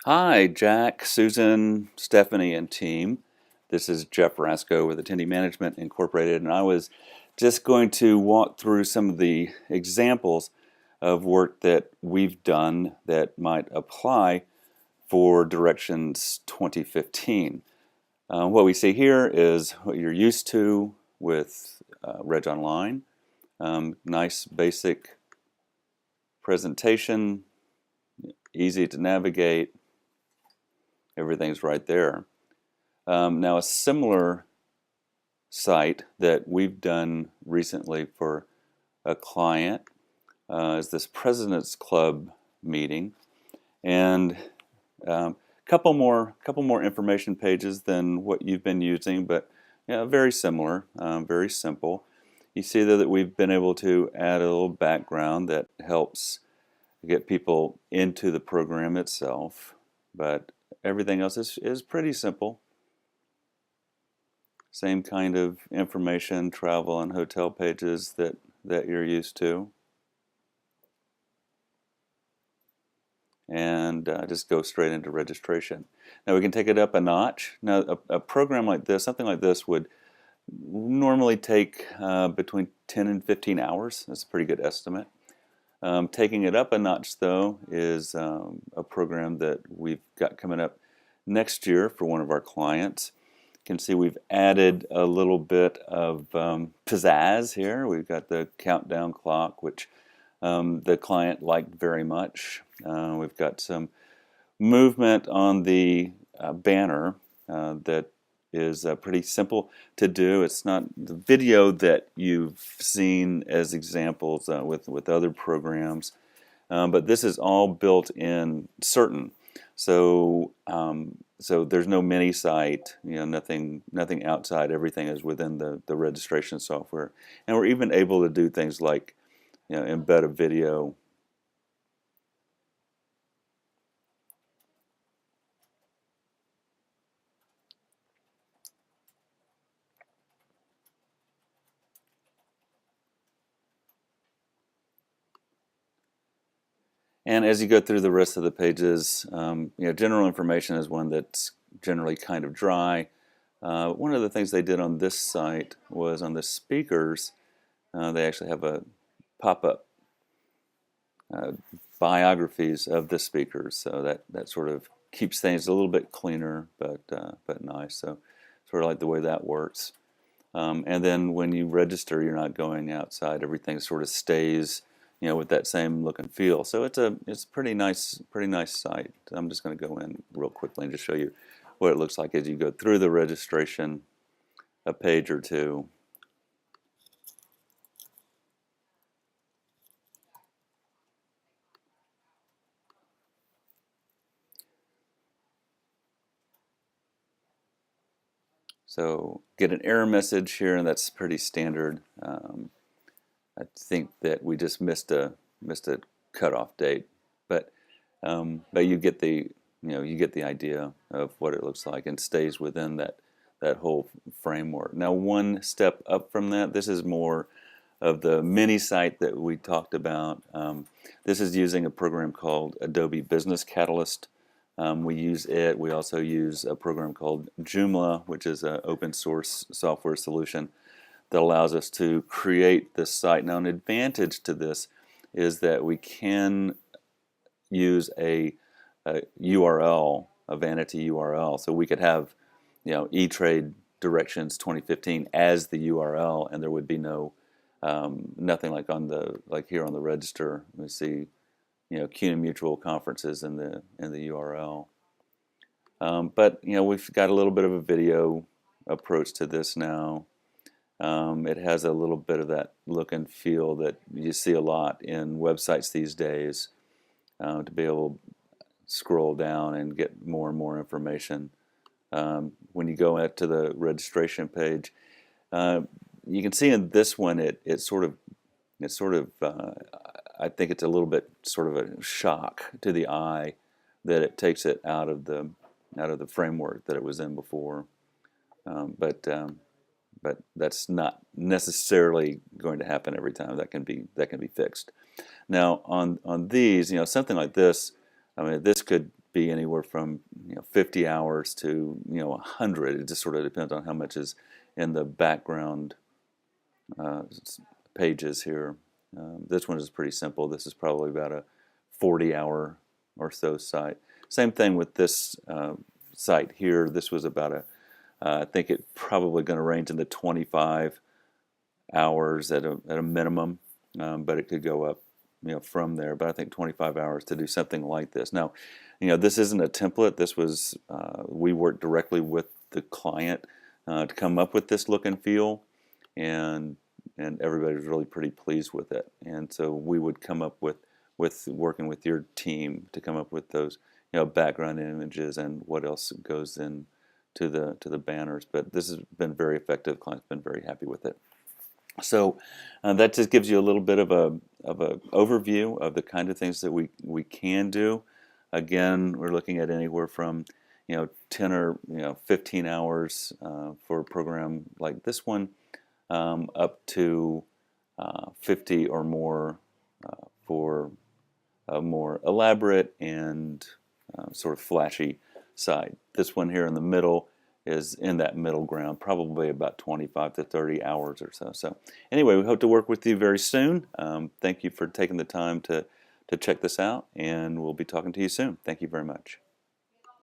Hi, Jack, Susan, Stephanie, and team. This is Jeff Rasco with Attendee Management Incorporated, and I was just going to walk through some of the examples of work that we've done that might apply for Directions 2015. What we see here is what you're used to with Reg Online. Nice basic presentation, easy to navigate, everything's right there. Now, a similar site that we've done recently for a client is this President's Club meeting, and couple more information pages than what you've been using, but very similar, very simple. You see there that we've been able to add a little background that helps get people into the program itself, but everything else is pretty simple. Same kind of information, travel and hotel pages that you're used to. And just go straight into registration. Now we can take it up a notch. Now a program like this, something like this would normally take between 10 and 15 hours. That's a pretty good estimate. Taking it up a notch though is a program that we've got coming up next year for one of our clients. You can see we've added a little bit of pizzazz here. We've got the countdown clock, which the client liked very much. We've got some movement on the banner that is pretty simple to do. It's not the video that you've seen as examples with other programs, but this is all built in Certain. So so there's no mini site, nothing outside. Everything is within the registration software, and we're even able to do things like embed a video. And as you go through the rest of the pages, general information is one that's generally kind of dry. One of the things they did on this site was on the speakers, they actually have a pop-up biographies of the speakers, so that sort of keeps things a little bit cleaner, but nice. So sort of like the way that works. And then when you register, you're not going outside. Everything sort of stays, with that same look and feel. So it's a pretty nice site. I'm just going to go in real quickly and just show you what it looks like as you go through the registration, a page or two. So get an error message here, and that's pretty standard. I think that we just missed a cutoff date, but you get the idea of what it looks like and stays within that whole framework. Now, one step up from that, this is more of the mini site that we talked about. This is using a program called Adobe Business Catalyst. We use it. We also use a program called Joomla, which is an open source software solution that allows us to create this site. Now, an advantage to this is that we can use a URL, a vanity URL. So we could have, E-Trade Directions 2015 as the URL, and there would be nothing like here on the register. We see, CUNA Mutual conferences in the URL. But we've got a little bit of a video approach to this now. It has a little bit of that look and feel that you see a lot in websites these days, to be able to scroll down and get more and more information. When you go out to the registration page, you can see in this one I think it's a little bit sort of a shock to the eye that it takes it out of the framework that it was in before. But that's not necessarily going to happen every time. That can be fixed. Now on these, something like this, I mean, this could be anywhere from 50 hours to 100. It just sort of depends on how much is in the background pages here. This one is pretty simple. This is probably about a 40-hour or so site. Same thing with this site here. This was about I think it's probably going to range in the 25 hours at a minimum, but it could go up from there. But I think 25 hours to do something like this. Now, this isn't a template. This was we worked directly with the client to come up with this look and feel, and everybody was really pretty pleased with it. And so we would come up with working with your team to come up with those background images and what else goes in to the banners. But this has been very effective. Client's been very happy with it. So that just gives you a little bit of a overview of the kind of things that we can do. Again, we're looking at anywhere from 10 or 15 hours for a program like this one, up to 50 or more for a more elaborate and sort of flashy side. This one here in the middle is in that middle ground, probably about 25 to 30 hours or so. So anyway, we hope to work with you very soon. Thank you for taking the time to check this out, and we'll be talking to you soon. Thank you very much.